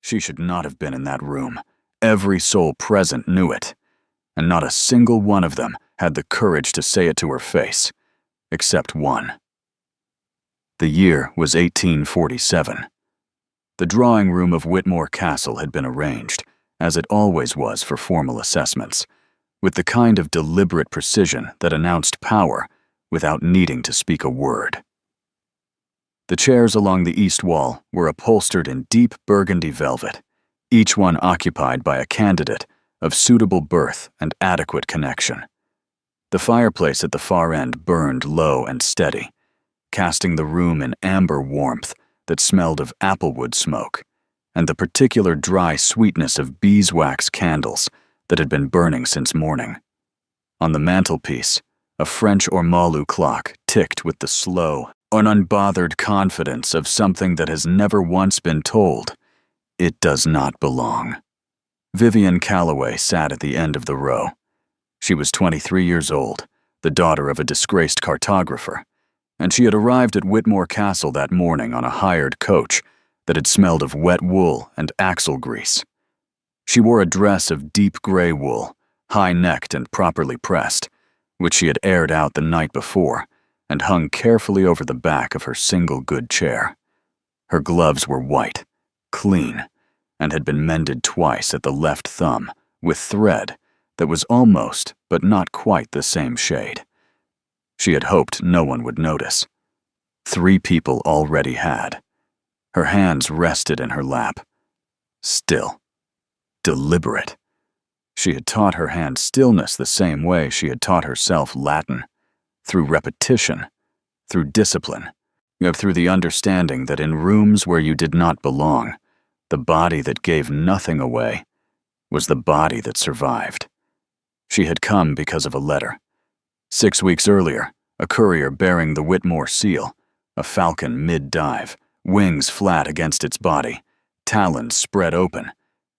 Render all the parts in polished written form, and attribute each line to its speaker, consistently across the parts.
Speaker 1: She should not have been in that room. Every soul present knew it, and not a single one of them had the courage to say it to her face, except one. The year was 1847. The drawing room of Whitmore Castle had been arranged, as it always was for formal assessments, with the kind of deliberate precision that announced power without needing to speak a word. The chairs along the east wall were upholstered in deep burgundy velvet, each one occupied by a candidate of suitable birth and adequate connection. The fireplace at the far end burned low and steady, casting the room in amber warmth that smelled of applewood smoke and the particular dry sweetness of beeswax candles that had been burning since morning. On the mantelpiece, a French ormolu clock ticked with the slow, unbothered confidence of something that has never once been told. It does not belong. Vivian Calloway sat at the end of the row. She was 23 years old, the daughter of a disgraced cartographer, and she had arrived at Whitmore Castle that morning on a hired coach that had smelled of wet wool and axle grease. She wore a dress of deep gray wool, high-necked and properly pressed, which she had aired out the night before and hung carefully over the back of her single good chair. Her gloves were white, clean, and had been mended twice at the left thumb with thread that was almost but not quite the same shade. She had hoped no one would notice. 3 people already had. Her hands rested in her lap. Still. Deliberate. She had taught her hand stillness the same way she had taught herself Latin, through repetition, through discipline, through the understanding that in rooms where you did not belong, the body that gave nothing away was the body that survived. She had come because of a letter. 6 weeks earlier, a courier bearing the Whitmore seal, a falcon mid-dive, wings flat against its body, talons spread open,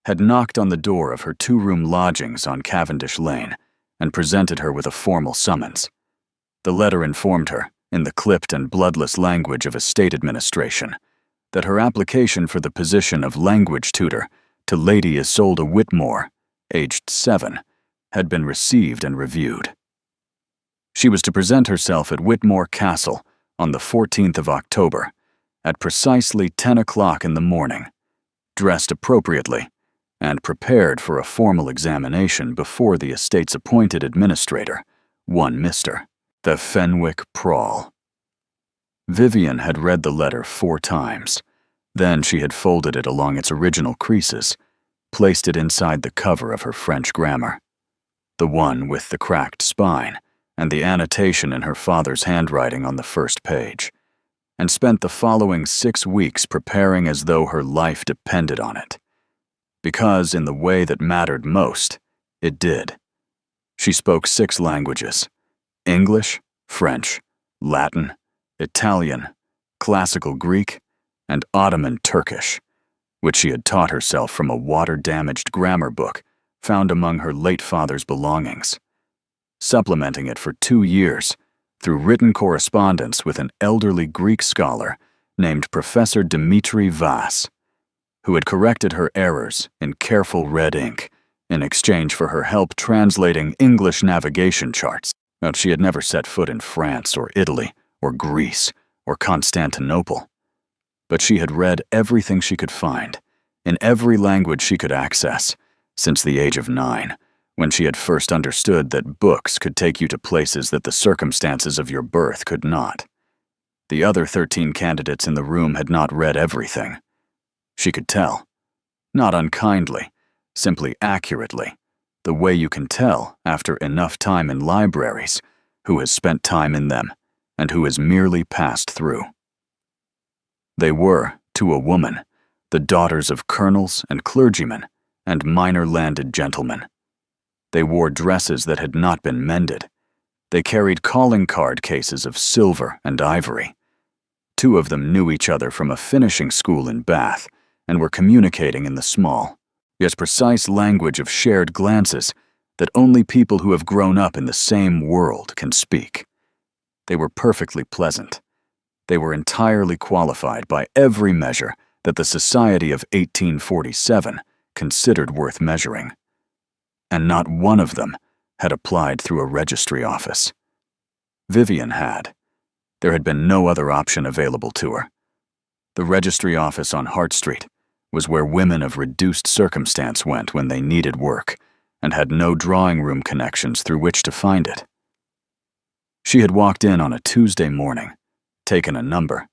Speaker 1: had knocked on the door of her 2-room lodgings on Cavendish Lane and presented her with a formal summons. The letter informed her, in the clipped and bloodless language of a state administration, that her application for the position of language tutor to Lady Isolde Whitmore, aged 7, had been received and reviewed. She was to present herself at Whitmore Castle on the 14th of October, at precisely 10 o'clock in the morning, dressed appropriately, and prepared for a formal examination before the estate's appointed administrator, one Mr. the Fenwick Prawl. Vivian had read the letter 4 times. Then she had folded it along its original creases, placed it inside the cover of her French grammar, the one with the cracked spine and the annotation in her father's handwriting on the first page, and spent the following 6 weeks preparing as though her life depended on it. Because in the way that mattered most, it did. She spoke 6 languages: English, French, Latin, Italian, Classical Greek, and Ottoman Turkish, which she had taught herself from a water-damaged grammar book found among her late father's belongings, supplementing it for 2 years through written correspondence with an elderly Greek scholar named Professor Dmitri Vass, who had corrected her errors in careful red ink in exchange for her help translating English navigation charts. But she had never set foot in France or Italy or Greece or Constantinople. But she had read everything she could find, in every language she could access, since the age of 9, when she had first understood that books could take you to places that the circumstances of your birth could not. The other 13 candidates in the room had not read everything. She could tell, not unkindly, simply accurately, the way you can tell after enough time in libraries who has spent time in them and who has merely passed through. They were, to a woman, the daughters of colonels and clergymen and minor landed gentlemen. They wore dresses that had not been mended. They carried calling card cases of silver and ivory. 2 of them knew each other from a finishing school in Bath and were communicating in the small, yet precise language of shared glances that only people who have grown up in the same world can speak. They were perfectly pleasant. They were entirely qualified by every measure that the society of 1847 considered worth measuring. And not one of them had applied through a registry office. Vivian had. There had been no other option available to her. The registry office on Hart Street was where women of reduced circumstance went when they needed work and had no drawing room connections through which to find it. She had walked in on a Tuesday morning, taken a number,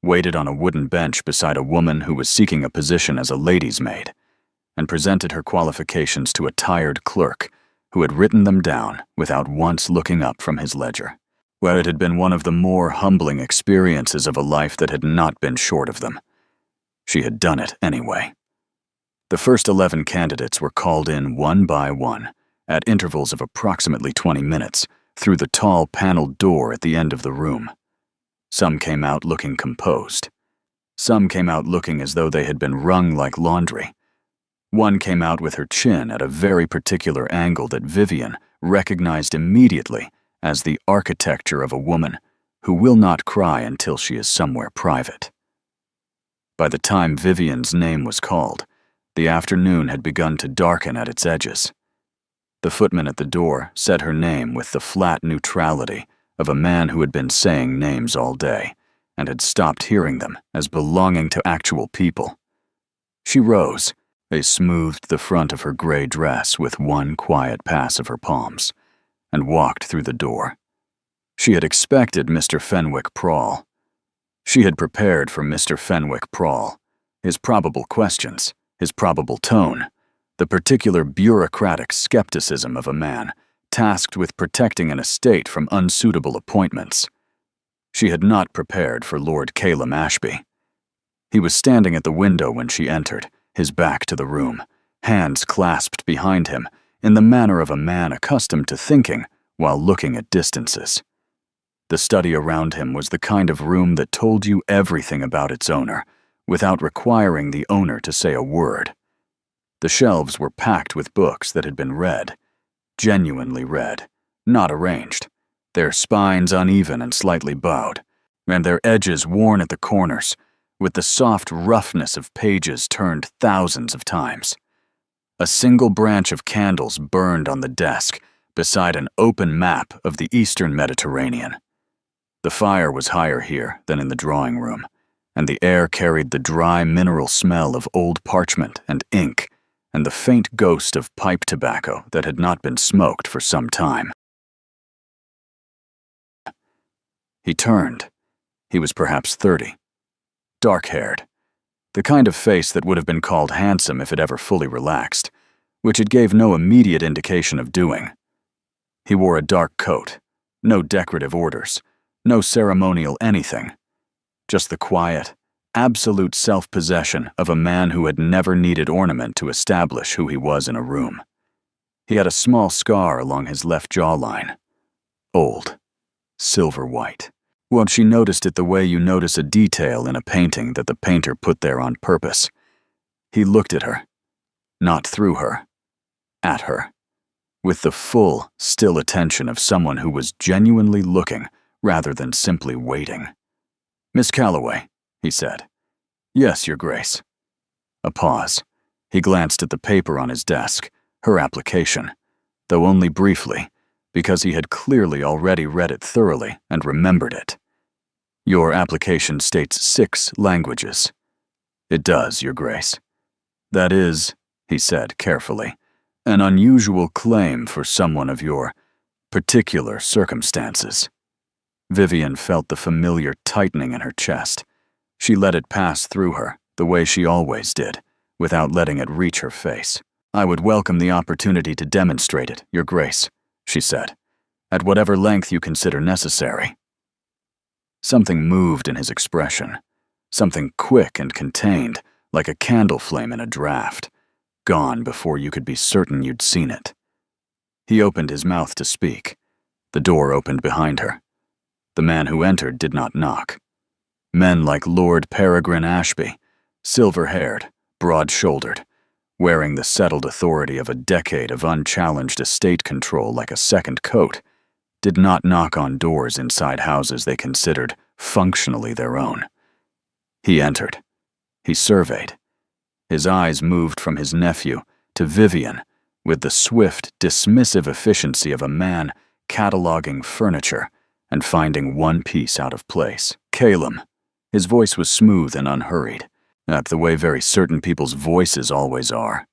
Speaker 1: waited on a wooden bench beside a woman who was seeking a position as a lady's maid, and presented her qualifications to a tired clerk who had written them down without once looking up from his ledger, where it had been one of the more humbling experiences of a life that had not been short of them. She had done it anyway. The first 11 candidates were called in one by one, at intervals of approximately 20 minutes, through the tall paneled door at the end of the room. Some came out looking composed. Some came out looking as though they had been wrung like laundry. One came out with her chin at a very particular angle that Vivian recognized immediately as the architecture of a woman who will not cry until she is somewhere private. By the time Vivian's name was called, the afternoon had begun to darken at its edges. The footman at the door said her name with the flat neutrality of a man who had been saying names all day and had stopped hearing them as belonging to actual people. She rose. They smoothed the front of her gray dress with one quiet pass of her palms and walked through the door. She had expected Mr. Fenwick Prawl. She had prepared for Mr. Fenwick Prawl, his probable questions, his probable tone, the particular bureaucratic skepticism of a man tasked with protecting an estate from unsuitable appointments. She had not prepared for Lord Caleb Ashby. He was standing at the window when she entered, his back to the room, hands clasped behind him in the manner of a man accustomed to thinking while looking at distances. The study around him was the kind of room that told you everything about its owner, without requiring the owner to say a word. The shelves were packed with books that had been read, genuinely read, not arranged, their spines uneven and slightly bowed, and their edges worn at the corners, with the soft roughness of pages turned thousands of times. A single branch of candles burned on the desk beside an open map of the Eastern Mediterranean. The fire was higher here than in the drawing room, and the air carried the dry mineral smell of old parchment and ink and the faint ghost of pipe tobacco that had not been smoked for some time. He turned. He was perhaps 30. Dark-haired. The kind of face that would have been called handsome if it ever fully relaxed, which it gave no immediate indication of doing. He wore a dark coat, no decorative orders, no ceremonial anything, just the quiet, absolute self-possession of a man who had never needed ornament to establish who he was in a room. He had a small scar along his left jawline. Old, silver-white. Well, she noticed it the way you notice a detail in a painting that the painter put there on purpose. He looked at her, not through her, at her, with the full, still attention of someone who was genuinely looking rather than simply waiting. "Miss Calloway," he said. "Yes, Your Grace." A pause. He glanced at the paper on his desk, her application, though only briefly, because he had clearly already read it thoroughly and remembered it. "Your application states 6 languages." "It does, Your Grace." "That is," he said carefully, "an unusual claim for someone of your particular circumstances." Vivian felt the familiar tightening in her chest. She let it pass through her, the way she always did, without letting it reach her face. "I would welcome the opportunity to demonstrate it, Your Grace," she said, "at whatever length you consider necessary." Something moved in his expression, something quick and contained, like a candle flame in a draft, gone before you could be certain you'd seen it. He opened his mouth to speak. The door opened behind her. The man who entered did not knock. Men like Lord Peregrine Ashby, silver-haired, broad-shouldered, wearing the settled authority of a decade of unchallenged estate control like a second coat, did not knock on doors inside houses they considered functionally their own. He entered. He surveyed. His eyes moved from his nephew to Vivian with the swift, dismissive efficiency of a man cataloging furniture and finding one piece out of place. Calum. His voice was smooth and unhurried, the way very certain people's voices always are.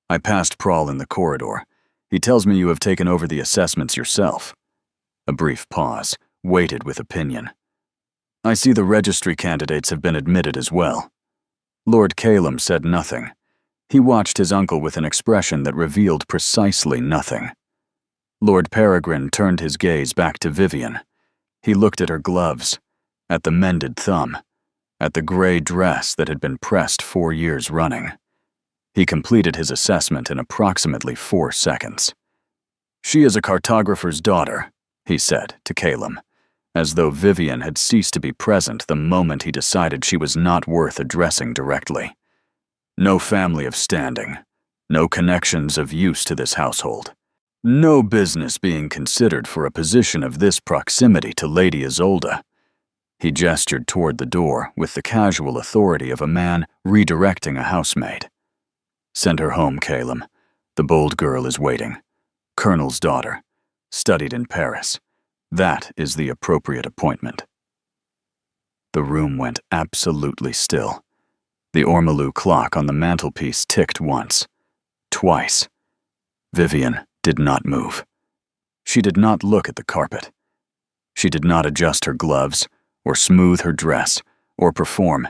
Speaker 1: I passed Prahl in the corridor. He tells me you have taken over the assessments yourself. A brief pause, weighted with opinion. I see the registry candidates have been admitted as well. Lord Calum said nothing. He watched his uncle with an expression that revealed precisely nothing. Lord Peregrine turned his gaze back to Vivian. He looked at her gloves, at the mended thumb, at the gray dress that had been pressed 4 years running. He completed his assessment in approximately 4 seconds. She is a cartographer's daughter, he said to Calum, as though Vivian had ceased to be present the moment he decided she was not worth addressing directly. No family of standing, no connections of use to this household, no business being considered for a position of this proximity to Lady Isolde. He gestured toward the door with the casual authority of a man redirecting a housemaid. Send her home, Calum. The bold girl is waiting. Colonel's daughter. Studied in Paris. That is the appropriate appointment. The room went absolutely still. The ormolu clock on the mantelpiece ticked once, twice. Vivian did not move. She did not look at the carpet. She did not adjust her gloves, or smooth her dress, or perform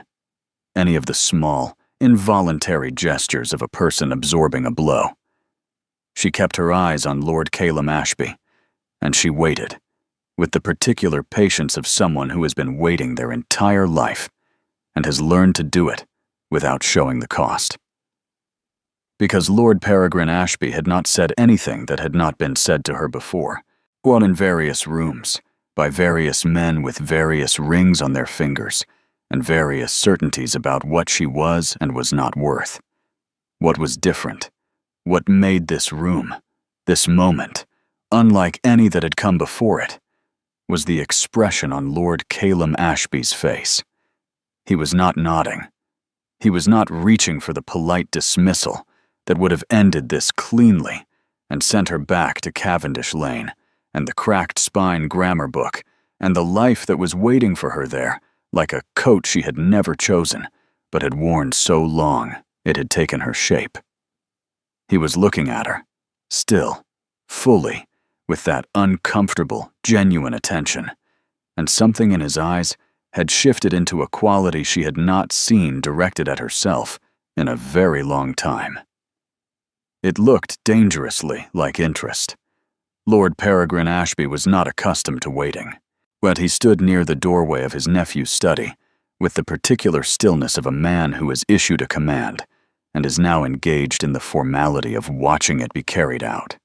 Speaker 1: any of the small, involuntary gestures of a person absorbing a blow. She kept her eyes on Lord Calum Ashby, and she waited, with the particular patience of someone who has been waiting their entire life, and has learned to do it without showing the cost. Because Lord Peregrine Ashby had not said anything that had not been said to her before, while in various rooms, by various men with various rings on their fingers, and various certainties about what she was and was not worth. What was different, what made this room, this moment, unlike any that had come before it, was the expression on Lord Calum Ashby's face. He was not nodding. He was not reaching for the polite dismissal that would have ended this cleanly and sent her back to Cavendish Lane and the cracked spine grammar book and the life that was waiting for her there, like a coat she had never chosen, but had worn so long it had taken her shape. He was looking at her, still, fully, with that uncomfortable, genuine attention, and something in his eyes had shifted into a quality she had not seen directed at herself in a very long time. It looked dangerously like interest. Lord Peregrine Ashby was not accustomed to waiting, but he stood near the doorway of his nephew's study, with the particular stillness of a man who has issued a command and is now engaged in the formality of watching it be carried out.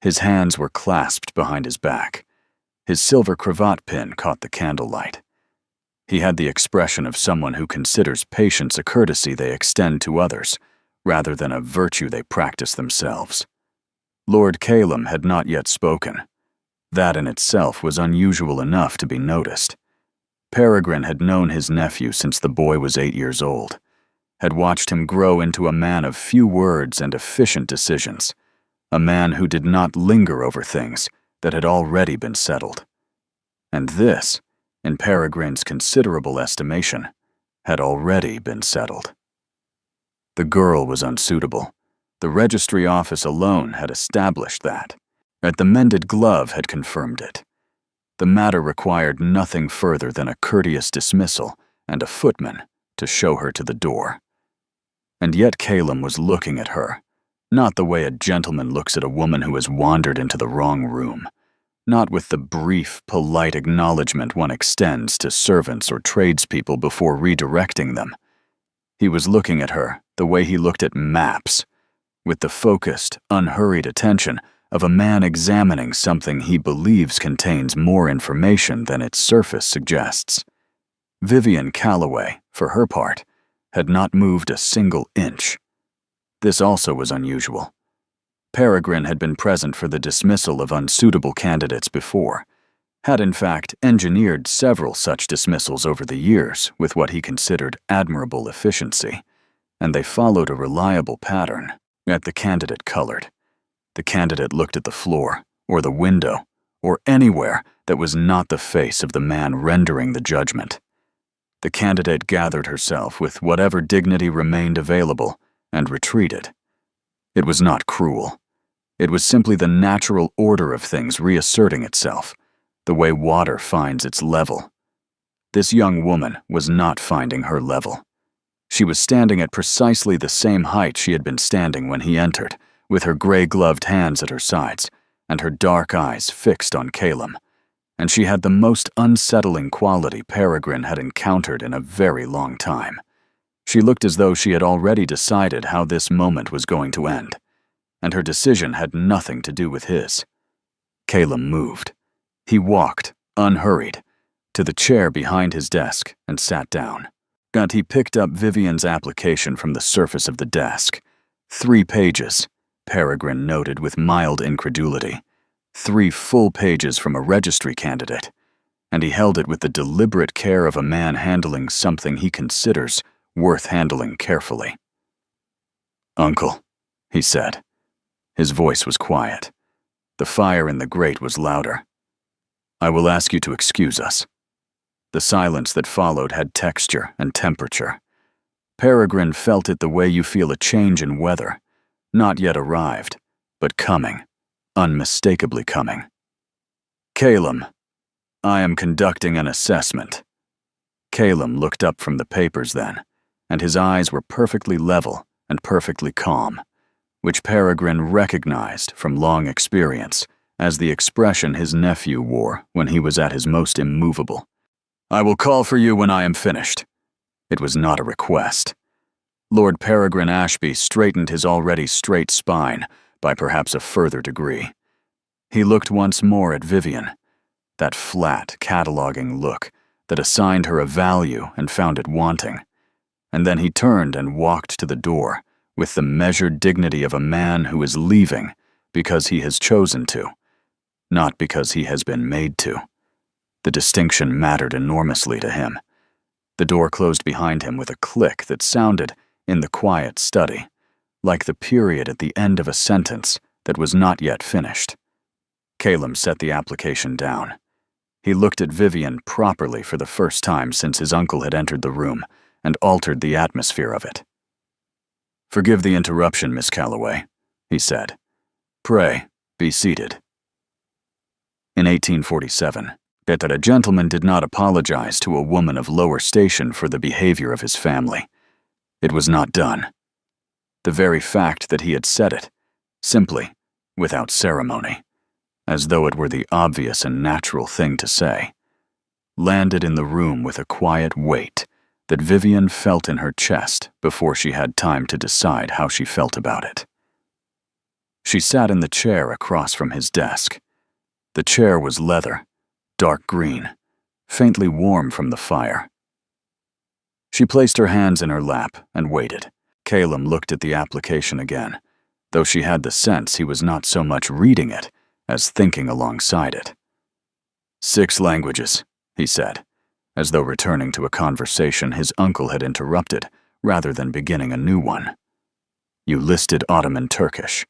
Speaker 1: His hands were clasped behind his back. His silver cravat pin caught the candlelight. He had the expression of someone who considers patience a courtesy they extend to others, rather than a virtue they practice themselves. Lord Calum had not yet spoken. That in itself was unusual enough to be noticed. Peregrine had known his nephew since the boy was 8 years old, had watched him grow into a man of few words and efficient decisions, a man who did not linger over things that had already been settled. And this, in Peregrine's considerable estimation, had already been settled. The girl was unsuitable. The registry office alone had established that. The mended glove had confirmed it. The matter required nothing further than a courteous dismissal and a footman to show her to the door. And yet Calum was looking at her, not the way a gentleman looks at a woman who has wandered into the wrong room, not with the brief, polite acknowledgement one extends to servants or tradespeople before redirecting them. He was looking at her the way he looked at maps, with the focused, unhurried attention of a man examining something he believes contains more information than its surface suggests. Vivian Calloway, for her part, had not moved a single inch. This also was unusual. Peregrine had been present for the dismissal of unsuitable candidates before, had in fact engineered several such dismissals over the years with what he considered admirable efficiency, and they followed a reliable pattern. At the candidate colored. The candidate looked at the floor, or the window, or anywhere that was not the face of the man rendering the judgment. The candidate gathered herself with whatever dignity remained available and retreated. It was not cruel. It was simply the natural order of things reasserting itself, the way water finds its level. This young woman was not finding her level. She was standing at precisely the same height she had been standing when he entered, with her gray-gloved hands at her sides and her dark eyes fixed on Calum, and she had the most unsettling quality Peregrine had encountered in a very long time. She looked as though she had already decided how this moment was going to end, and her decision had nothing to do with his. Calum moved. He walked, unhurried, to the chair behind his desk and sat down. He picked up Vivian's application from the surface of the desk. 3 pages, Peregrine noted with mild incredulity. 3 full pages from a registry candidate, and he held it with the deliberate care of a man handling something he considers worth handling carefully. "Uncle," he said. His voice was quiet. The fire in the grate was louder. "I will ask you to excuse us." The silence that followed had texture and temperature. Peregrine felt it the way you feel a change in weather, not yet arrived, but coming, unmistakably coming. "Calum, I am conducting an assessment." Calum looked up from the papers then, and his eyes were perfectly level and perfectly calm, which Peregrine recognized from long experience as the expression his nephew wore when he was at his most immovable. "I will call for you when I am finished." It was not a request. Lord Peregrine Ashby straightened his already straight spine by perhaps a further degree. He looked once more at Vivian, that flat, cataloging look that assigned her a value and found it wanting, and then he turned and walked to the door with the measured dignity of a man who is leaving because he has chosen to, not because he has been made to. The distinction mattered enormously to him. The door closed behind him with a click that sounded, in the quiet study, like the period at the end of a sentence that was not yet finished. Calum set the application down. He looked at Vivian properly for the first time since his uncle had entered the room and altered the atmosphere of it. "Forgive the interruption, Miss Calloway," he said. "Pray, be seated." In 1847, that a gentleman did not apologize to a woman of lower station for the behavior of his family. It was not done. The very fact that he had said it, simply, without ceremony, as though it were the obvious and natural thing to say, landed in the room with a quiet weight that Vivian felt in her chest before she had time to decide how she felt about it. She sat in the chair across from his desk. The chair was leather, dark green, faintly warm from the fire. She placed her hands in her lap and waited. Calum looked at the application again, though she had the sense he was not so much reading it as thinking alongside it. 6 languages, he said, as though returning to a conversation his uncle had interrupted rather than beginning a new one. "You listed Ottoman Turkish.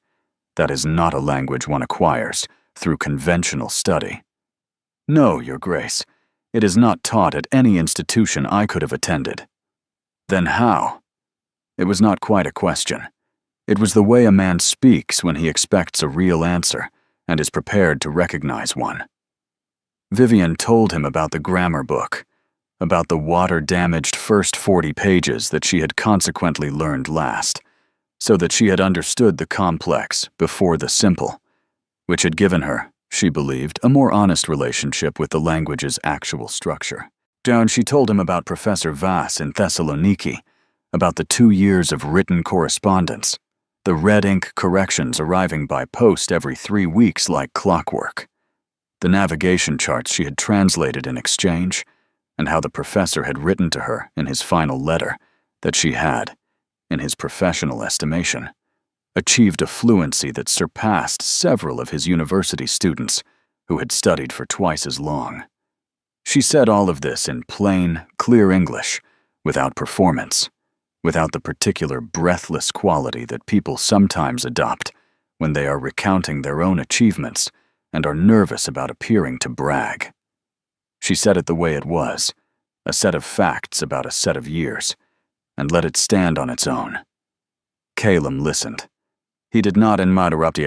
Speaker 1: That is not a language one acquires through conventional study." "No, Your Grace. It is not taught at any institution I could have attended." "Then how?" It was not quite a question. It was the way a man speaks when he expects a real answer and is prepared to recognize one. Vivian told him about the grammar book, about the water-damaged first 40 pages that she had consequently learned last, so that she had understood the complex before the simple, which had given her, she believed, a more honest relationship with the language's actual structure. Down she told him about Professor Vass in Thessaloniki, about the 2 years of written correspondence, the red ink corrections arriving by post every 3 weeks like clockwork, the navigation charts she had translated in exchange, and how the professor had written to her in his final letter that she had, in his professional estimation, achieved a fluency that surpassed several of his university students who had studied for twice as long. She said all of this in plain, clear English, without performance, without the particular breathless quality that people sometimes adopt when they are recounting their own achievements and are nervous about appearing to brag. She said it the way it was, a set of facts about a set of years, and let it stand on its own. Caleb listened. He did not interrupt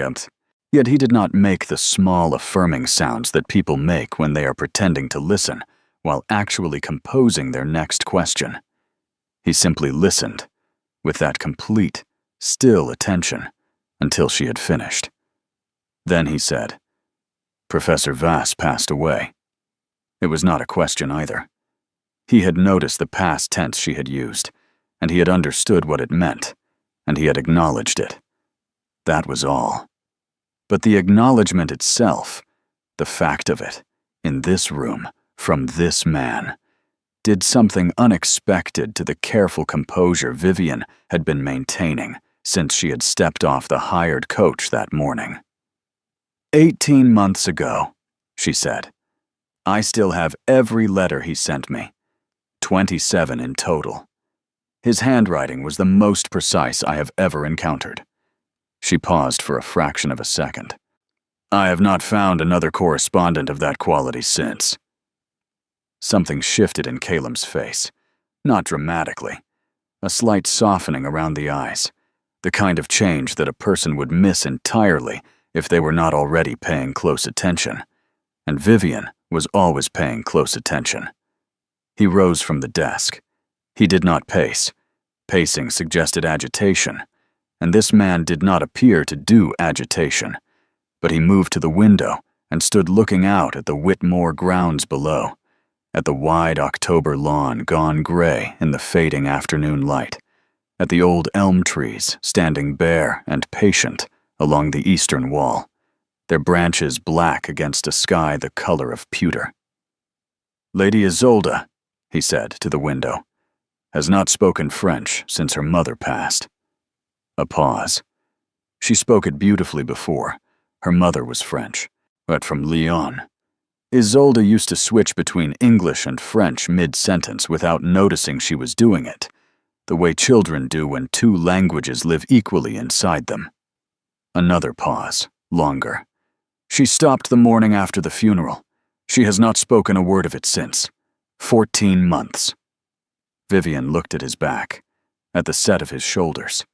Speaker 1: yet he did not make the small affirming sounds that people make when they are pretending to listen while actually composing their next question. He simply listened, with that complete, still attention, until she had finished. Then he said, "Professor Vass passed away." It was not a question either. He had noticed the past tense she had used, and he had understood what it meant, and he had acknowledged it. That was all. But the acknowledgement itself, the fact of it, in this room, from this man, did something unexpected to the careful composure Vivian had been maintaining since she had stepped off the hired coach that morning. 18 months ago, she said. I still have every letter he sent me. 27 in total. His handwriting was the most precise I have ever encountered. She paused for a fraction of a second. I have not found another correspondent of that quality since. Something shifted in Caleb's face, not dramatically. A slight softening around the eyes, the kind of change that a person would miss entirely if they were not already paying close attention. And Vivian was always paying close attention. He rose from the desk. He did not pace. Pacing suggested agitation, and this man did not appear to do agitation, but he moved to the window and stood looking out at the Whitmore grounds below, at the wide October lawn gone gray in the fading afternoon light, at the old elm trees standing bare and patient along the eastern wall, their branches black against a sky the color of pewter. Lady Isolde, he said to the window, has not spoken French since her mother passed. A pause. She spoke it beautifully before. Her mother was French, but from Lyon. Isolde used to switch between English and French mid-sentence without noticing she was doing it, the way children do when two languages live equally inside them. Another pause, longer. She stopped the morning after the funeral. She has not spoken a word of it since. 14 months. Vivian looked at his back, at the set of his shoulders,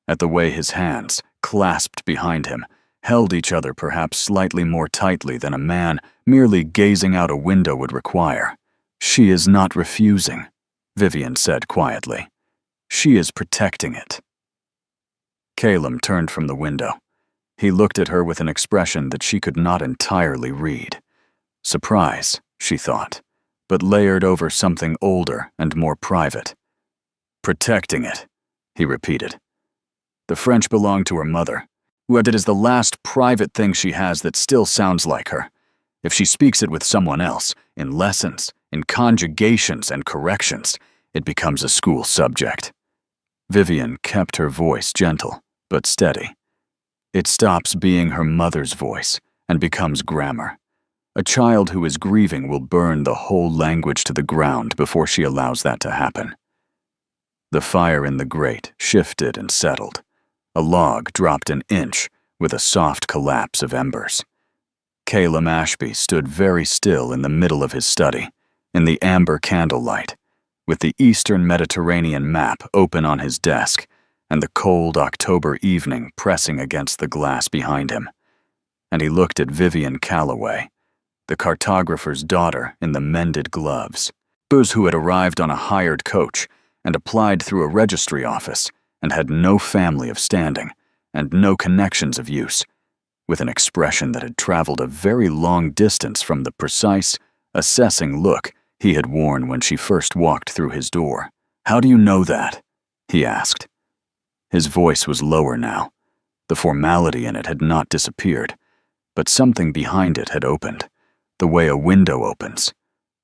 Speaker 1: at the way his hands, clasped behind him, held each other perhaps slightly more tightly than a man merely gazing out a window would require. She is not refusing, Vivian said quietly. She is protecting it. Caleb turned from the window. He looked at her with an expression that she could not entirely read. Surprise, she thought, but layered over something older and more private. Protecting it, he repeated. The French belong to her mother, but it is the last private thing she has that still sounds like her. If she speaks it with someone else, in lessons, in conjugations and corrections, it becomes a school subject. Vivian kept her voice gentle, but steady. It stops being her mother's voice and becomes grammar. A child who is grieving will burn the whole language to the ground before she allows that to happen. The fire in the grate shifted and settled. A log dropped an inch with a soft collapse of embers. Caleb Ashby stood very still in the middle of his study, in the amber candlelight, with the Eastern Mediterranean map open on his desk and the cold October evening pressing against the glass behind him. And he looked at Vivian Calloway, the cartographer's daughter in the mended gloves, who had arrived on a hired coach and applied through a registry office and had no family of standing and no connections of use, with an expression that had traveled a very long distance from the precise, assessing look he had worn when she first walked through his door. How do you know that? He asked. His voice was lower now. The formality in it had not disappeared, but something behind it had opened, the way a window opens.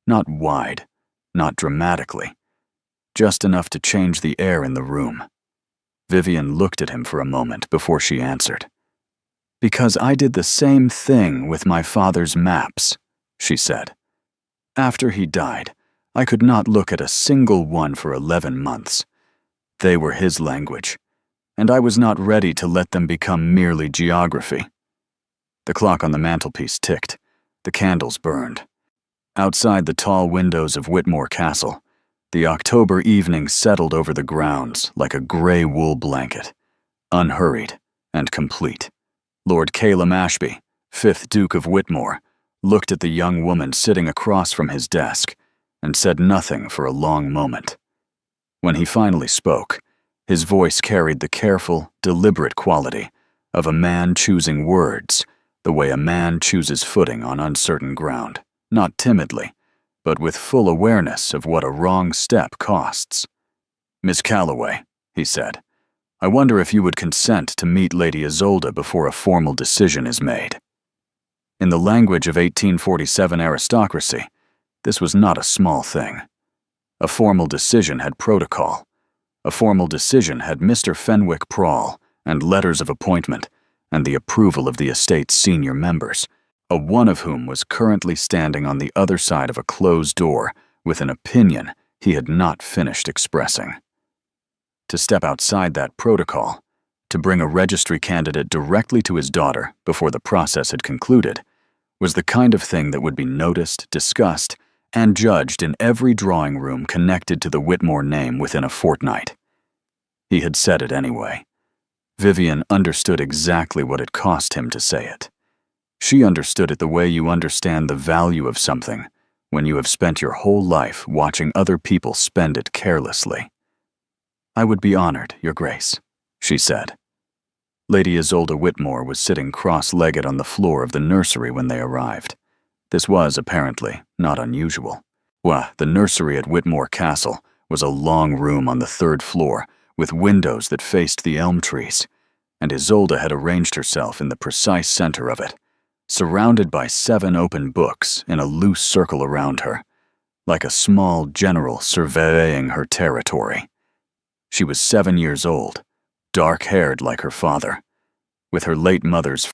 Speaker 1: Not wide, not dramatically, just enough to change the air in the room. Vivian looked at him for a moment before she answered. Because I did the same thing with my father's maps, she said. After he died, I could not look at a single one for 11 months. They were his language, and I was not ready to let them become merely geography. The clock on the mantelpiece ticked. The candles burned. Outside the tall windows of Whitmore Castle, the October evening settled over the grounds like a gray wool blanket, unhurried and complete. Lord Caleb Ashby, 5th Duke of Whitmore, looked at the young woman sitting across from his desk and said nothing for a long moment. When he finally spoke, his voice carried the careful, deliberate quality of a man choosing words the way a man chooses footing on uncertain ground, not timidly, but with full awareness of what a wrong step costs. "Miss Calloway," he said, "I wonder if you would consent to meet Lady Isolde before a formal decision is made." In the language of 1847 aristocracy, this was not a small thing. A formal decision had protocol. A formal decision had Mr. Fenwick Prawl and letters of appointment and the approval of the estate's senior members, one of whom was currently standing on the other side of a closed door with an opinion he had not finished expressing. To step outside that protocol, to bring a registry candidate directly to his daughter before the process had concluded, was the kind of thing that would be noticed, discussed, and judged in every drawing room connected to the Whitmore name within a fortnight. He had said it anyway. Vivian understood exactly what it cost him to say it. She understood it the way you understand the value of something when you have spent your whole life watching other people spend it carelessly. "I would be honored, Your Grace," she said. Lady Isolde Whitmore was sitting cross-legged on the floor of the nursery when they arrived. This was, apparently, not unusual. The nursery at Whitmore Castle was a long room on the 3rd floor with windows that faced the elm trees, and Isolde had arranged herself in the precise center of it, surrounded by 7 open books in a loose circle around her, like a small general surveying her territory. She was 7 years old, dark-haired like her father, with her late mother's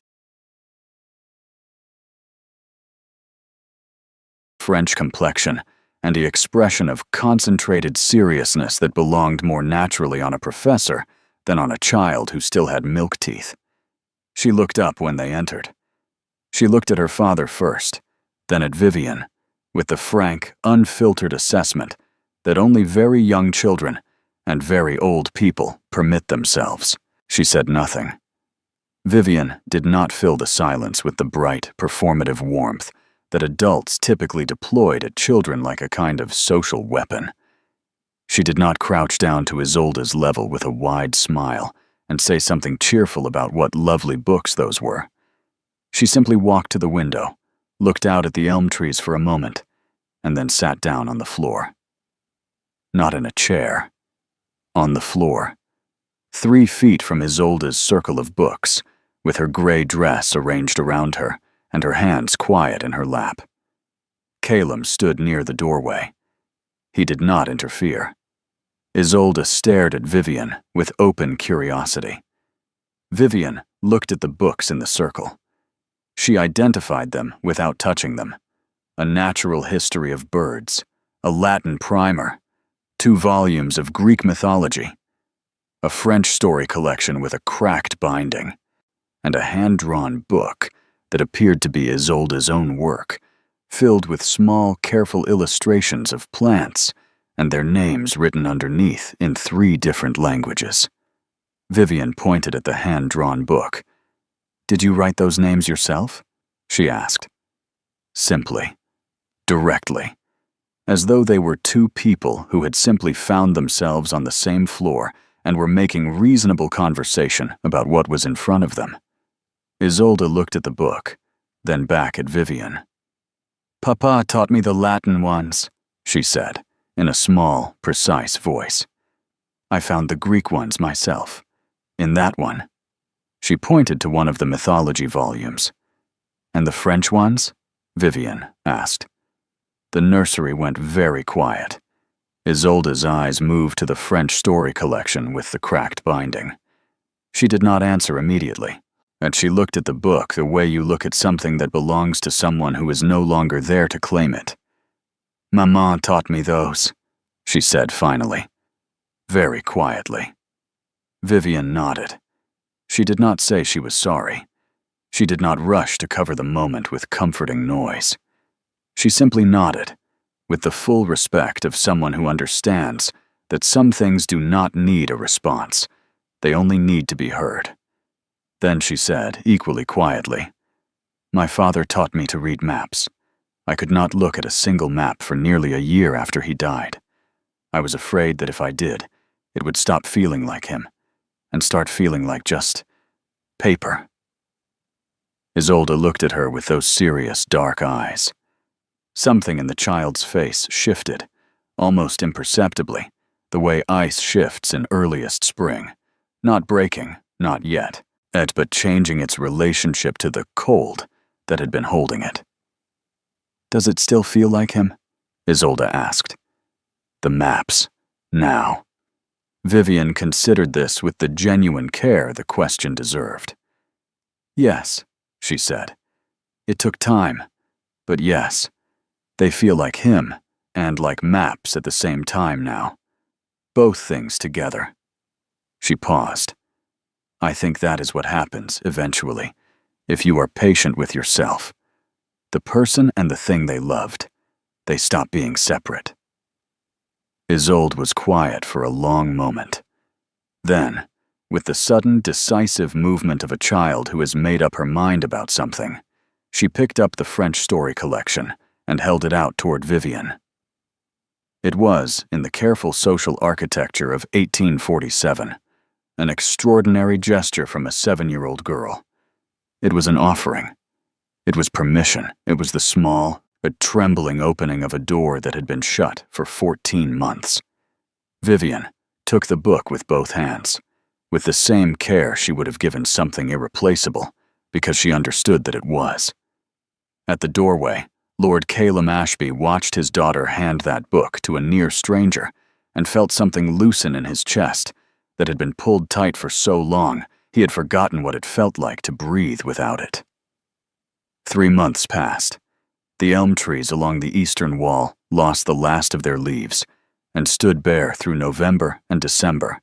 Speaker 1: French complexion and the expression of concentrated seriousness that belonged more naturally on a professor than on a child who still had milk teeth. She looked up when they entered. She looked at her father first, then at Vivian, with the frank, unfiltered assessment that only very young children and very old people permit themselves. She said nothing. Vivian did not fill the silence with the bright, performative warmth that adults typically deployed at children like a kind of social weapon. She did not crouch down to Isolde's level with a wide smile and say something cheerful about what lovely books those were. She simply walked to the window, looked out at the elm trees for a moment, and then sat down on the floor. Not in a chair. On the floor, 3 feet from Isolde's circle of books, with her gray dress arranged around her and her hands quiet in her lap. Caleb stood near the doorway. He did not interfere. Isolde stared at Vivian with open curiosity. Vivian looked at the books in the circle. She identified them without touching them. A natural history of birds, a Latin primer, 2 volumes of Greek mythology, a French story collection with a cracked binding, and a hand-drawn book that appeared to be Isolde's own work, filled with small, careful illustrations of plants and their names written underneath in 3 different languages. Vivian pointed at the hand-drawn book. "Did you write those names yourself?" she asked. Simply, directly, as though they were 2 people who had simply found themselves on the same floor and were making reasonable conversation about what was in front of them. Isolde looked at the book, then back at Vivian. "Papa taught me the Latin ones," she said, in a small, precise voice. "I found the Greek ones myself. In that one." She pointed to one of the mythology volumes. "And the French ones?" Vivian asked. The nursery went very quiet. Isolde's eyes moved to the French story collection with the cracked binding. She did not answer immediately. And she looked at the book the way you look at something that belongs to someone who is no longer there to claim it. "Maman taught me those," she said finally, very quietly. Vivian nodded. She did not say she was sorry. She did not rush to cover the moment with comforting noise. She simply nodded, with the full respect of someone who understands that some things do not need a response. They only need to be heard. Then she said, equally quietly, "My father taught me to read maps. I could not look at a single map for nearly a year after he died. I was afraid that if I did, it would stop feeling like him, and start feeling like just paper." Isolde looked at her with those serious, dark eyes. Something in the child's face shifted, almost imperceptibly, the way ice shifts in earliest spring, not breaking, not yet, but changing its relationship to the cold that had been holding it. "Does it still feel like him?" Isolde asked. The maps, now. Vivian considered this with the genuine care the question deserved. "Yes," she said. "It took time, but yes, they feel like him and like maps at the same time now. Both things together." She paused. "I think that is what happens, eventually, if you are patient with yourself. The person and the thing they loved, they stop being separate." Isolde was quiet for a long moment. Then, with the sudden, decisive movement of a child who has made up her mind about something, she picked up the French story collection and held it out toward Vivian. It was, in the careful social architecture of 1847, an extraordinary gesture from a 7-year-old girl. It was an offering. It was permission. It was the small, but trembling opening of a door that had been shut for 14 months. Vivian took the book with both hands, with the same care she would have given something irreplaceable, because she understood that it was. At the doorway, Lord Calum Ashby watched his daughter hand that book to a near stranger and felt something loosen in his chest that had been pulled tight for so long he had forgotten what it felt like to breathe without it. 3 months passed. The elm trees along the eastern wall lost the last of their leaves and stood bare through November and December.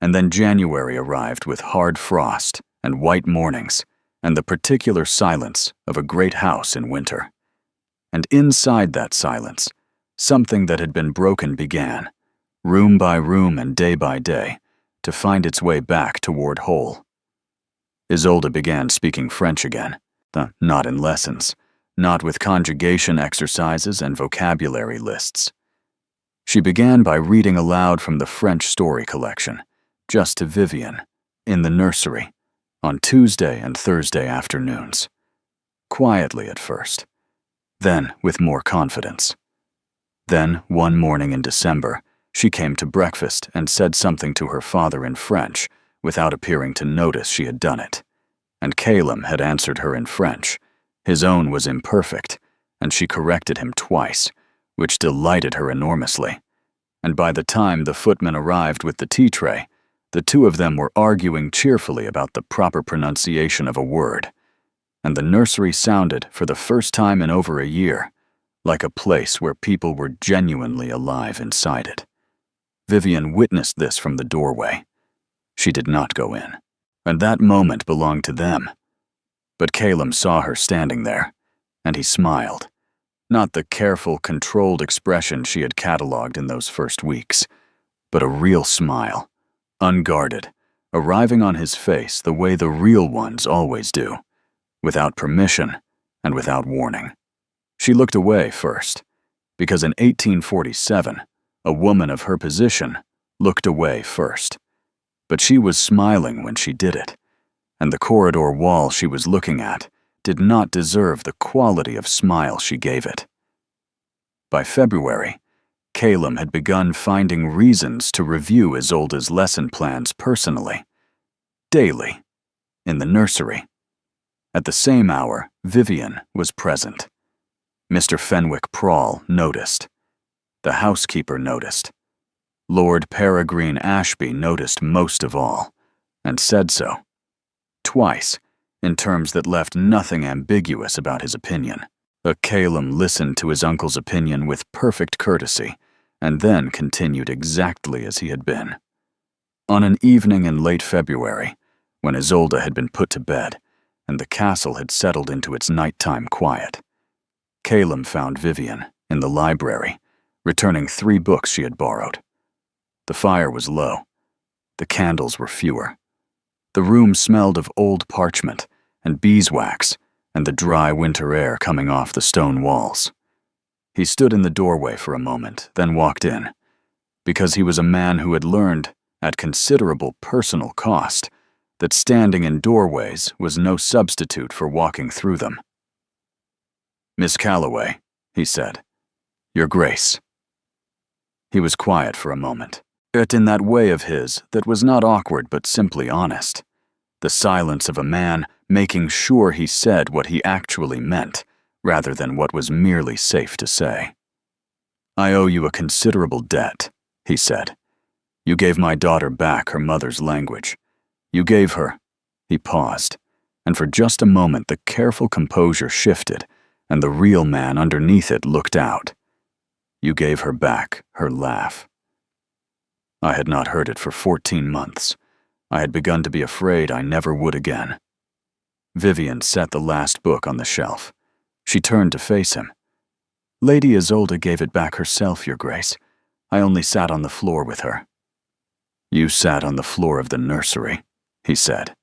Speaker 1: And then January arrived with hard frost and white mornings and the particular silence of a great house in winter. And inside that silence, something that had been broken began, room by room and day by day, to find its way back toward whole. Isolde began speaking French again, not in lessons, not with conjugation exercises and vocabulary lists. She began by reading aloud from the French story collection, just to Vivian, in the nursery, on Tuesday and Thursday afternoons. Quietly at first, then with more confidence. Then, one morning in December, she came to breakfast and said something to her father in French without appearing to notice she had done it. And Calum had answered her in French. His own was imperfect, and she corrected him twice, which delighted her enormously. And by the time the footman arrived with the tea tray, the two of them were arguing cheerfully about the proper pronunciation of a word. And the nursery sounded, for the first time in over a year, like a place where people were genuinely alive inside it. Vivian witnessed this from the doorway. She did not go in, and that moment belonged to them. But Calum saw her standing there, and he smiled. Not the careful, controlled expression she had catalogued in those first weeks, but a real smile, unguarded, arriving on his face the way the real ones always do, without permission and without warning. She looked away first, because in 1847, a woman of her position looked away first. But she was smiling when she did it, and the corridor wall she was looking at did not deserve the quality of smile she gave it. By February, Calum had begun finding reasons to review Isolde's lesson plans personally, daily, in the nursery. At the same hour, Vivian was present. Mr. Fenwick Prawl noticed. The housekeeper noticed. Lord Peregrine Ashby noticed most of all, and said so. Twice, in terms that left nothing ambiguous about his opinion. Calum listened to his uncle's opinion with perfect courtesy, and then continued exactly as he had been. On an evening in late February, when Isolde had been put to bed, and the castle had settled into its nighttime quiet, Calum found Vivian in the library, returning 3 books she had borrowed. The fire was low. The candles were fewer. The room smelled of old parchment and beeswax and the dry winter air coming off the stone walls. He stood in the doorway for a moment, then walked in, because he was a man who had learned, at considerable personal cost, that standing in doorways was no substitute for walking through them. "Miss Calloway," he said, "Your Grace." He was quiet for a moment, yet in that way of his that was not awkward but simply honest. The silence of a man making sure he said what he actually meant, rather than what was merely safe to say. "I owe you a considerable debt," he said. "You gave my daughter back her mother's language. You gave her—" He paused, and for just a moment the careful composure shifted, and the real man underneath it looked out. "You gave her back her laugh." I had not heard it for 14 months. I had begun to be afraid I never would again. Vivian set the last book on the shelf. She turned to face him. "Lady Isolde gave it back herself, Your Grace. I only sat on the floor with her." "You sat on the floor of the nursery," he said,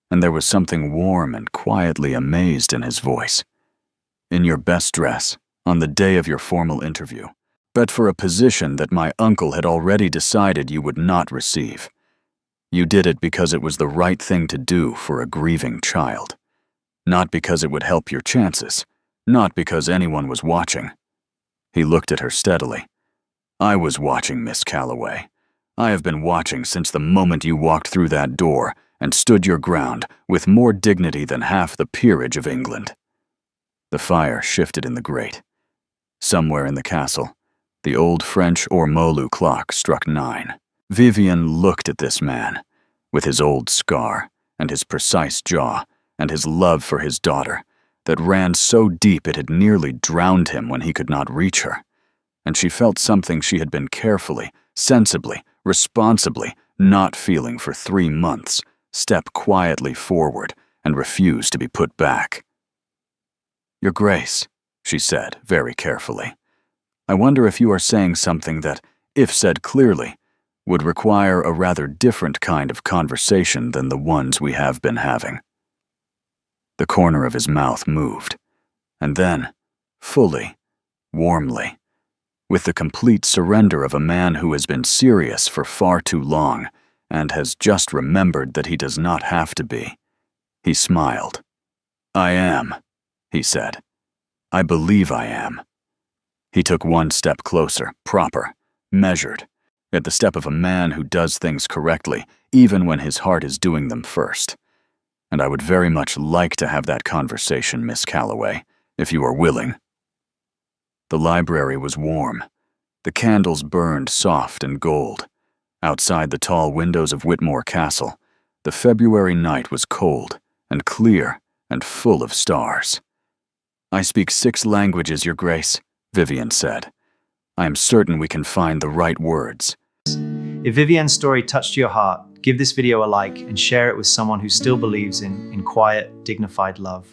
Speaker 1: and there was something warm and quietly amazed in his voice. "In your best dress, on the day of your formal interview, but for a position that my uncle had already decided you would not receive. You did it because it was the right thing to do for a grieving child. Not because it would help your chances, not because anyone was watching." He looked at her steadily. "I was watching, Miss Calloway. I have been watching since the moment you walked through that door and stood your ground with more dignity than half the peerage of England." The fire shifted in the grate. Somewhere in the castle, the old French ormolu clock struck 9. Vivian looked at this man, with his old scar and his precise jaw and his love for his daughter that ran so deep it had nearly drowned him when he could not reach her, and she felt something she had been carefully, sensibly, responsibly not feeling for 3 months step quietly forward and refuse to be put back. "Your Grace," she said very carefully, "I wonder if you are saying something that, if said clearly, would require a rather different kind of conversation than the ones we have been having." The corner of his mouth moved, and then, fully, warmly, with the complete surrender of a man who has been serious for far too long and has just remembered that he does not have to be, he smiled. "I am," he said. "I believe I am." He took one step closer, proper, measured, at the step of a man who does things correctly, even when his heart is doing them first. "And I would very much like to have that conversation, Miss Calloway, if you are willing." The library was warm. The candles burned soft and gold. Outside the tall windows of Whitmore Castle, the February night was cold and clear and full of stars. "I speak 6 languages, Your Grace," Vivian said. "I am certain we can find the right words."
Speaker 2: If Vivian's story touched your heart, give this video a like and share it with someone who still believes in quiet, dignified love.